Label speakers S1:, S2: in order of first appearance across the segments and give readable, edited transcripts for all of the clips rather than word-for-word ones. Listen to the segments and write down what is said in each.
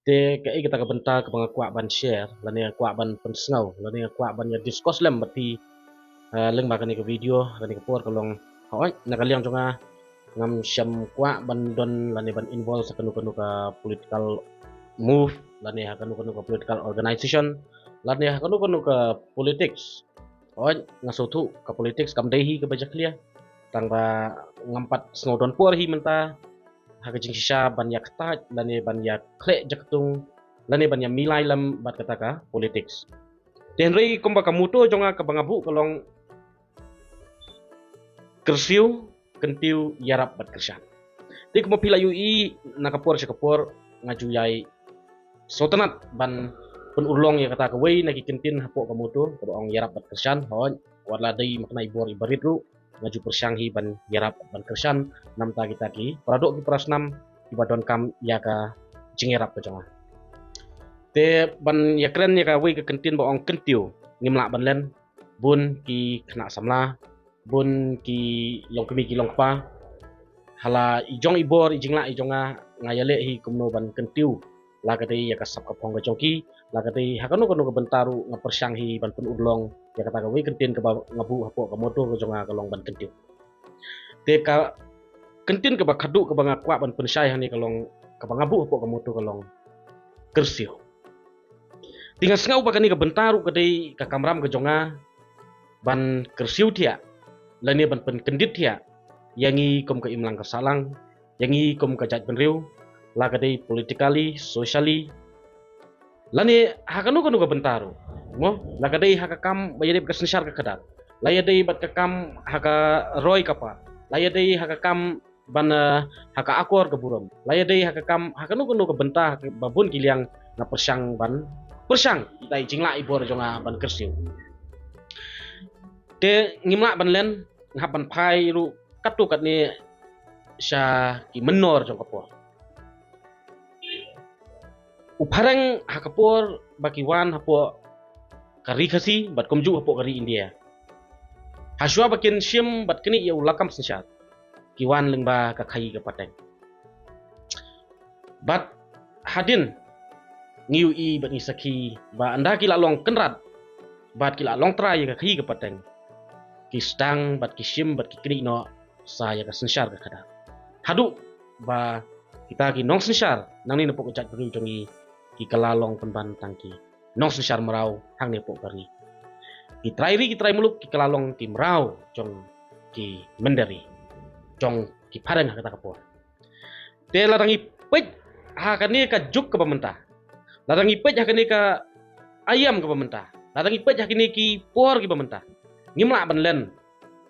S1: Te kai kita ka benta ka banga kwa ban share lani kwa ban pensngau lani kwa ban ya discuss lem bati leng ba kani ka video kani ka por kalong hoi nakaliang jonga ngam syam kwa ban don lani ban involve sa kanu ka political move lani ha kanu ka political organization lani ha kanu ka politics hoi ngasotu ka politics kam dehi ka bajaklia tangba ngampat snowdon por hi menta haka jing shisha ban yak taj lani ban yak kle jaktung lani ban yak milai lam bat kata ka politics den rei komba kamuto jonga ka bangabu kalong kersiu kentiu yarap bat kersan ti ko pila yu I nakapor sa kapor ngaju yai sotanat ban pun ulong ya kata ka wei naki kentin hapo kamuto ko ong yarap bat kersan hon wala dai makna ibor ibarit ru ngaju persyanghi ban yarap ban kersan nam ta kita ki pradok ki prasnam ibadon kam ya ka jingerap ka jonga te ban ya kren ya ka wei ka kentin ba ong kentiu ngimla ban len bun ki kena samla bun ki long kemi ki long pa hala ijong ibor ijingla ijonga ngayale hi kumno ban kentiu la ka dei ya ka sap ka phong ka jongki la ka dei hakano kono ka bentaru ngapersyanghi ban pun ulong ya kata ka wei kentin ka ngabu hapo ka moto ka jonga ka long ban kentiu te ka kentin ka ba khadu ka banga kwa ban pensyai hani kalong ka bangabu hapo ka moto ka long kersiu tinggal sengau pa kani ka bentaru ka dei ka kamram ka jonga ban kersiu tia lani ban pen kendit tia yangi kom ka imlang ka salang yangi kom ka jat benriu la ka dei politically socially lani hakanu kanu ka bentaru mo la ka dei haka kam bayade ka sensar ka kadat la ya dei bat ka kam haka roy kapa la ya dei haka kam ban haka akor ka buram la ya dei haka kam hakanu kanu ka benta babun kiliang na persyang ban persyang dai jingla ibor jonga ban kersiu te ngimla ban len ngap ban phai ru katu kat ni sya ki menor jong kapor uparang hakapor bakiwan hapo kari khasi bat komju hapo kari India haswa bakin shim bat kini ya ulakam sensat kiwan lengba ka khai ka pateng bat hadin ngiu I bat ni sakhi ba anda kila long kenrat bat kila long trai ka khai ka pateng ki stang bat ki shim bat ki kini no saya ka sensar ka kada hadu ba kita ki nong sensar nang ni napok jat beri jongi ki kalalong penban tangki nong sensar merau hang ni pok kari ki trai muluk ki kalalong ki merau jong ki mendari jong ki parang kata kapor te larangi pej ha kani ka juk ka pemerintah larangi pej ha kani ka ayam ka pemerintah larangi pej ha kani ki por ki pemerintah ngimla ban len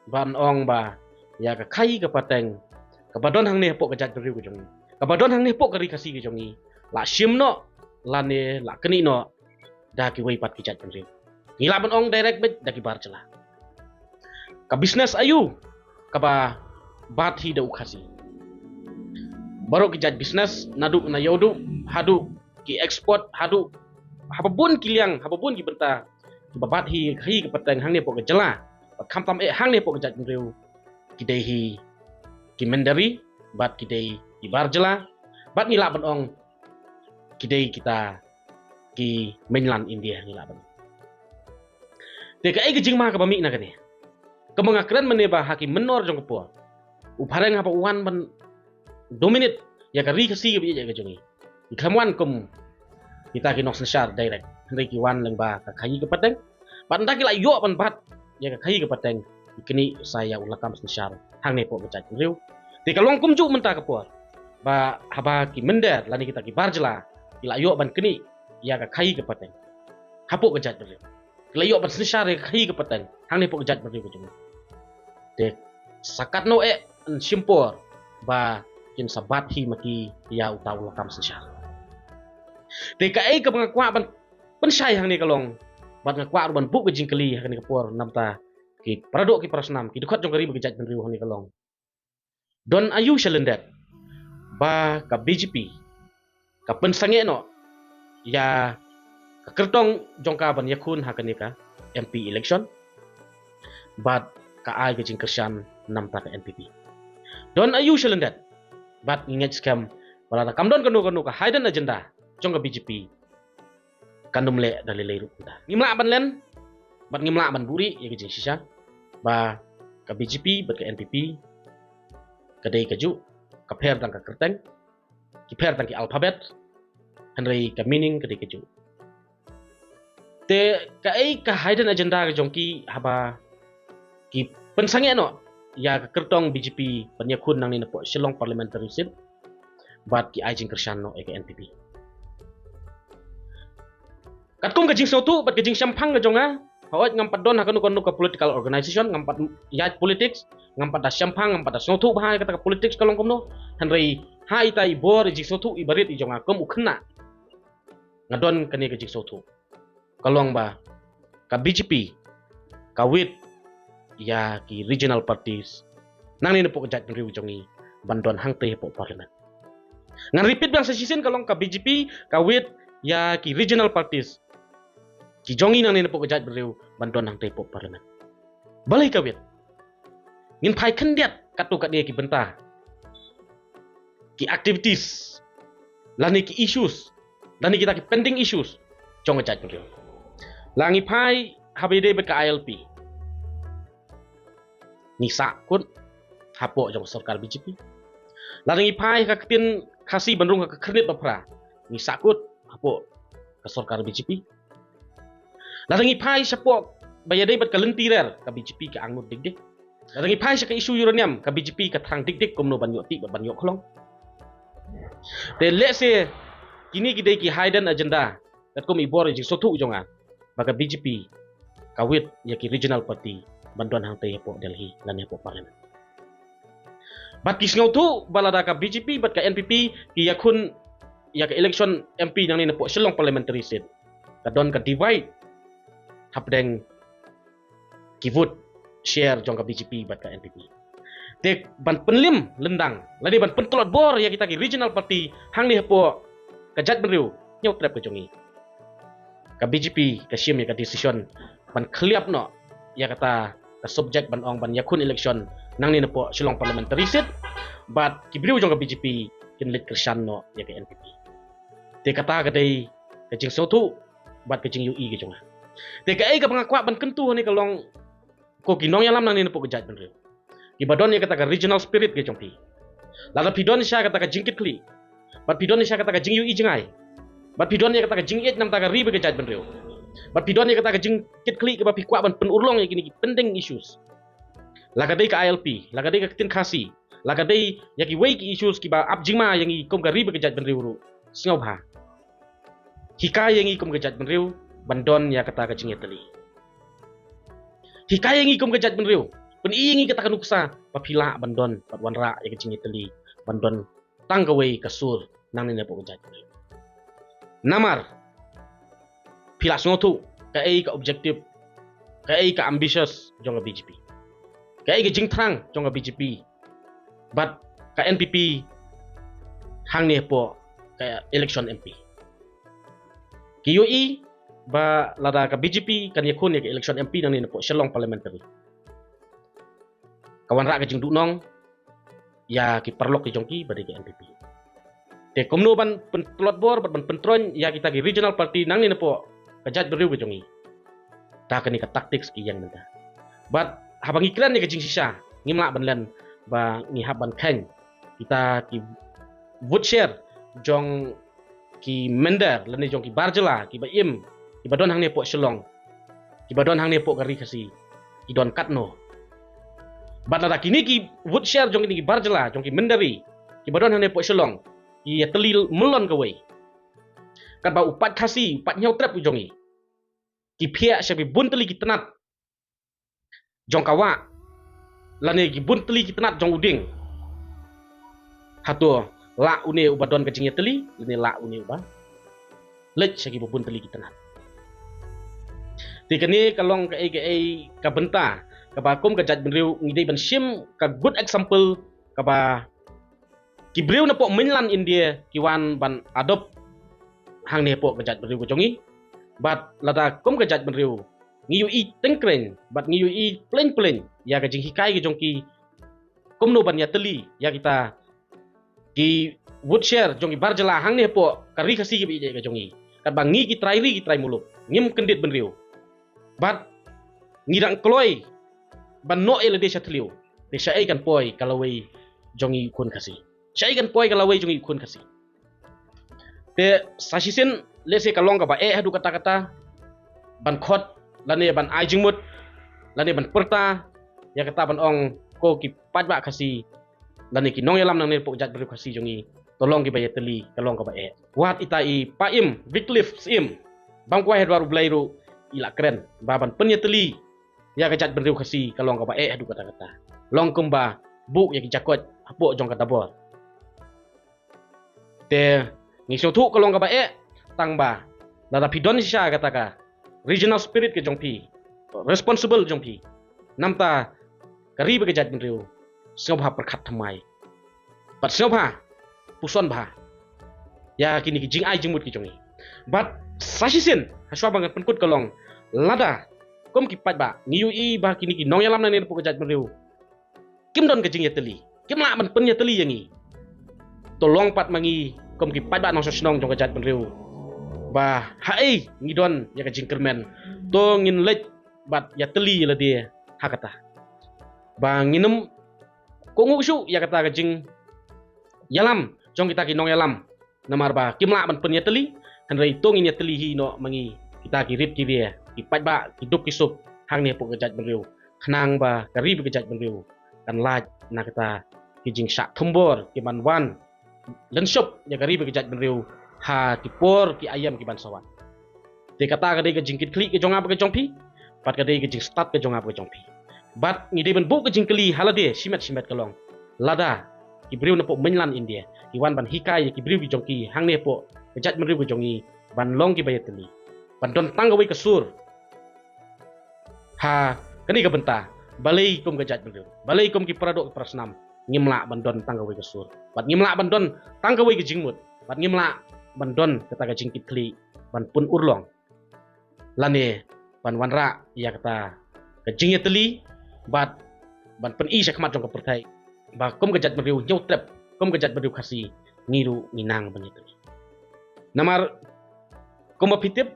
S1: ban ong ba ya ka khai ka pateng ka badon hang ni pok ka jat beri ku jong ka badon hang ni pok kari kasi ki jongi la shim no la ne la keni no da ki wei pat ki jat beri ngila ban ong direct bet da ki bar cela ka business ayu ka ba bat hi da ukasi baru ki jat business nadu na yodu hadu ki export hadu hababun kiliang hababun ki benta ki babat hi khi ki pateng hang ni pok ka jela kam tam hang ni pok ka jat beri ki dei hi ki mendari bat ki dei ki bar jela bat ngila ban ong ki dei kita ki mainland India ngila ban te ka ai ki jingma ka bami na kani ka mga kren mane ba haki menor jong kapo uparang hapa uwan ban dominate ya ka ri kasi ka biya ka jongi ikamwan kum kita ki nok sensar direct ndai ki wan lang ba ka khai ka pateng ban da ki la yo ban bat ya ka khai ka pateng ikini saya ulakam sensar hang ne po ka chat riu te ka long kum ju menta ka po ba haba ki mender lani kita ki barjela ila yo ban kini ya ka khai ka pateng hapo ka jat riu ila yo ban sensar ka khai ka pateng hang ne po ka jat riu ka jongi te sakat no simpor ba kin sabat hi maki ya utau lakam sensar te ka ai ka mga kwa ban pensai hang ni kalong bat nga kwa ban bu ka jingkali hang ni kapor namta ki pradok ki prasnam ki dukhat jong kari bagi jat riu hang ni kalong don ayu shalendet ba ka BJP ka pensange no ya ka kertong jongka ban yakun hakani ka MP election bat ka ai ka jing kersan namta ka NPP don ayu shalendet bat inget scam wala kam don kanu ka hidden agenda jong ka BJP kandum le dalilai rupunda ngimla ban len bat ngimla ban buri ya ke jing sisa ba ka BJP bat ka NPP kadai kaju ka pher tang ka kerteng ki pher tang ki alphabet hanrei ka meaning kadai kaju te ka ai ka hidden agenda ka jongki haba ki pensange no ya ka kertong BJP panyakun nang ni napo Shillong parliamentary seat bat ki ajing kershan no ke NPP kat kum ka jing sotu bat ka jing sampang ka jonga hawat ngampat don hakanu kono ka political organization ngampat ya politics ngampat da sampang ngampat da sotu bahaya kata ka politics kalong komno hanrei hai tai bor jing sotu ibarit i jonga kum ukna ngadon kani ka jing sotu kalong ba ka BJP ka wit ya ki regional parties nang ni po kajat riu jongi bandon hang teh po parliament ngan repeat bang sa sisin kalong ka BJP ka wit ya ki regional parties ki jongi nang ni po kajat riu bandon hang teh po parliament balai ka wit ngin pai kendiat katu kat dia ki bentah ki activities lani ki issues lani kita ki pending issues jong kajat riu langi pai habide be ka ILP ni sakut hapo jong sarkar BJP langi pai ka ketin kasi bandung ka kredit bapra ni sakut hapo ka sarkar BJP langi pai sapo bayade bat ka lentirer ka BJP ka angut dik langi pai sa ka isu uranium ka BJP ka thang dik komno banyo ti banyo khlong te let's say kini kidai ki hidden agenda kat kom ibor ji sotu jonga baka BJP kawit ya ki regional party bantuan hang teh po Delhi lan po parliament bat kis ngautu balada ka BJP bat ka NPP ki yakun ya ka election MP nang ni po Shillong parliamentary seat kadon ka divide hapdeng ki vote share jong ka BJP bat ka NPP te ban penlim lendang ladi ban pentolot bor ya kita ki regional party hang ni po kajat benriu nyau trap ka jongi ka BJP ka sim ya ka decision ban kliap no ya kata ka subject ban ong ban yakun election nang ni po Shillong parliamentary seat but kibriu jong ka BJP kin lit kersan no ya ka NPP te kata ka dei ka jing sotu bat ka jing UI ka jonga te ka ai ka pangakwa ban kentu ni kalong ko kinong yalam nang ni po kajat benriu ibadon ya kata ka regional spirit ka jongpi lada pidon sya kata ka jingkit kli bat pidon sya kata ka jing UI jingai bat pidon ya kata ka jing nam ta ka ri ka kajat benriu bat pidon ya kata ka jing kit kli ka pikwa ban penurlong ya kini pending issues lagadai ka ILP lagadai ka tin khasi lagadai ya ki wei ki issues ki ba abjingma yang i kom ka ri ka kajat benriu ru singau bha hikay yang i kom ka kajat benriu bandon ya kata ka jing etali hikay yang i kom ka kajat benriu pen ingi kata ka nuksa papila bandon pat wanra ya ka jing etali bandon tanggawei kasur nang ni po ka kajat benriu namar pila sungotu ka ai ka objective ka ai ka ambitious jong ka BJP ka ai ka jingtrang jong ka BJP but ka NPP hang ni po ka election MP ki UI ba lada ka BJP kan yakun ya ka election MP nang ni po Shillong parliamentary kawan ra ka jing dunong ya ki perlok ki jongki bade ka NPP te komno ban pentlot bor ban pentron ya kita ki regional party nang ni po kajat beriu ke jongi ta kani ka tactics ki yang nanda but habang iklan ni ka jing sisa ngimla banlan ba ngi haban khen kita ki vote share jong ki mender lani jong ki barjela ki baim ki badon hang ni po Shillong ki badon hang ni po kari kasi ki don katno but lada kini ki vote share jong ki barjela jong ki mendari ki badon hang ni po Shillong ki telil melon ka wei kat ba upat khasi upat nyau trap jongi ki phia shabi bunteli ki tenat jong kawa lane ki bunteli ki tenat jong uding hato la une ubadon ka jingya teli lene la une uba lech shabi bunteli ki tenat tikani kalong ka ai ka benta ka ba kom ka jat benriu ngidei ban sim ka good example ka ba ki breu na po mainland India ki wan ban adopt hang ni po kajat benriu ko jongi bat lada kom kajat benriu ngi UI tengkren bat ngi UI plain ya ka jing hikai ki jongki kom no ban ya teli ya kita ki wood share jong ki barjala hang ne po kari khasi ki bi je ka jongi kat bangi ki trai muluk ngim kendit benriu bat ngirang kloi ban no ele de chatliu de syai kan poi kalawai jongi kun khasi syai kan poi kalawai jongi kun khasi te sasisen lese kalong ka ba hadu kata-kata ban khot lane ban ajingmut lane ban perta ya kata ban ong ko ki pajba khasi lane ki nong yalam nang ne pok jat beri khasi jongi tolong ki bayat teli kalong ka ba wat itai paim Wycliffe sim bang kwa hedwaru blairu ila keren baban penya teli ya kajat beri khasi kalong ka ba hadu kata-kata long kumba bu ya ki jakot apok jong kata bor te ngisong thu kalong ka ba tangba lada pidon sha kataka regional spirit ke jongpi responsible jongpi namta kari begejat benriu sengobha perkhat thamai pat sengobha puson bha ya kini ki jing ai jingmut ki jongi bat sasisin haswa banget penkut kalong lada kom ki pat ba ngiu i ba kini ki nong yalam na ne pegejat benriu kim don ke jing yateli kim la man pen yateli yangi tolong pat mangi kom ki pat ba nong sosnong jong kejat benriu ba hai ngidon ya ka jingkermen to ngin lej bat ya teli la dia hakata ba nginem ko ngushu ya kata ka jing yalam jong kita ki nong yalam namar ba kimla ban pen ya teli kan rei to ngin ya teli hi no mangi kita ki rip ki dia ki pat ba ki dup ki sup hang ne pok kejat benriu khnang ba kari be kejat benriu kan laj na kata ki jing sak thumbor ki man wan len shop ya kari be kejat benriu ha ki por ki ayam ki ban sawat te kata ka de ke jingkit kli ke jonga ke jongpi pat ka de ke jing start ke jonga ke jongpi bat ni de ben bu ke jingkli halade simet kalong lada ki briu na po menlan india ki wan ban hikai ki briu ki jongki hang ne po kejat meriu ke jongi ban long ki bayateli ban don tanggawi ke sur ha kani ke benta balai kum kejat meriu balai kum ki paradok prasnam ngimla ban don tanggawi ke sur bat ngimla ban don tanggawi ke jingmut bat ngimla bandon kata ka jingkit kli ban pun urlong lane ban wanra ya kata ka jingya teli bat ban pen i sakmat jong ka pertai ba kom kejat meriu nyau trap kom kejat meriu khasi ngiru minang ban teli namar kom pitip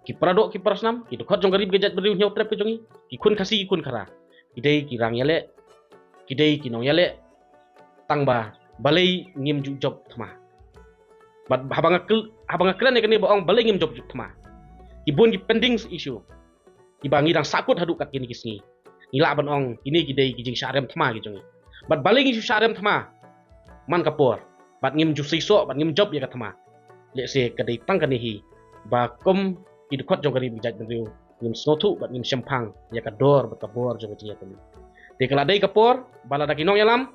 S1: ki paradok ki parasnam ki dokot jong garib kejat meriu nyau trap ke jongi ki kun khasi ki kun khara ki dei ki rang yale ki dei ki nong yale tangba balai ngim ju job thma bat habang aklan ne kene baong balai ngim job thma ibun ki pending issue ibangi dang sakut haduk kat kini kisni ila ban ong ini ki dei ki jing syarem thma ki jongi bat balai ngi syarem thma man kapor bat ngim ju siso bat ngim job ya ka thma le se ka dei tang kane hi ba kom ki dukot jong gari bijat benriu ngim snotu bat ngim sempang ya ka dor bat kabor jong jia tani te kala dei kapor bala da kinong yalam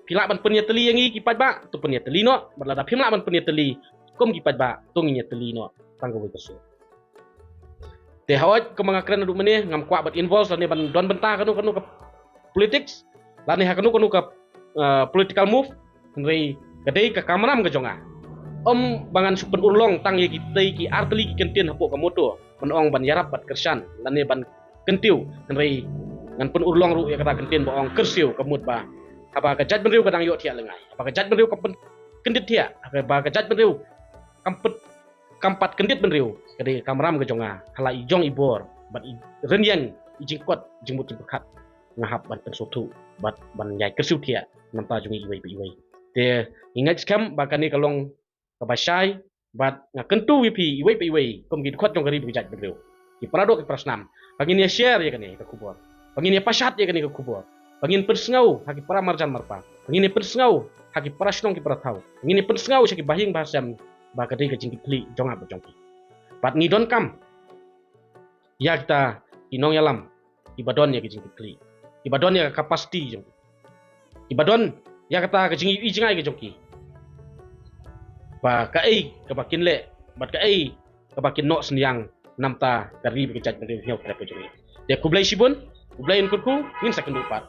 S1: pila ban penya teli yangi ki pat ba tu penya teli no balada phimla ban penya teli kom ki pat ba tu nginya teli no tanggo we kesu te hawat ko mga kren adu meneh ngam kwa bat involve lane ban don benta kanu ka politics lane ha kanu ka political move nrei kadai ka kamram ka jonga om bangan supen urlong tang ye ki tei ki arteli ki kentien hapo ka moto menong ban yarap bat kersan lane ban kentiu nrei ngan pen urlong ru ya kata kentien boong kersiu kamut ba apa kejat benriu kadang yok tiak lengai apa kejat benriu kendit tiak apa kejat benriu kampat kendit benriu kade kamram ke jonga hala ijong ibor bat renyan ijingkot jingmut jingkat ngahap ban pensotu bat ban nyai kersiu tiak nampa jongi iwai te ingat skam bakani kalong kabasai bat ngakentu wipi iwai kom gi khot jong gari kejat benriu ki paradok ki prasnam pagin ya share ya kane ka kubor pagin ya pasat ya kane ka kubor pangin persengau haki para marjan marpa pangin persengau haki para snong ki para tau pangin persengau saki bahing bahasam ba kadai ka jingki kli jonga ba jongki pat ngidon kam ya kita inong yalam ibadon ya ki jingki kli ibadon ya kapasti jongki ibadon ya kata ka jingi i jingai ki jongki ba kai ka bakin le bat kai ka bakin no senyang namta kari bi kejat beri hiau krepe jongi dia kublai sibun Ublayan kurku, ingin saya kendupat.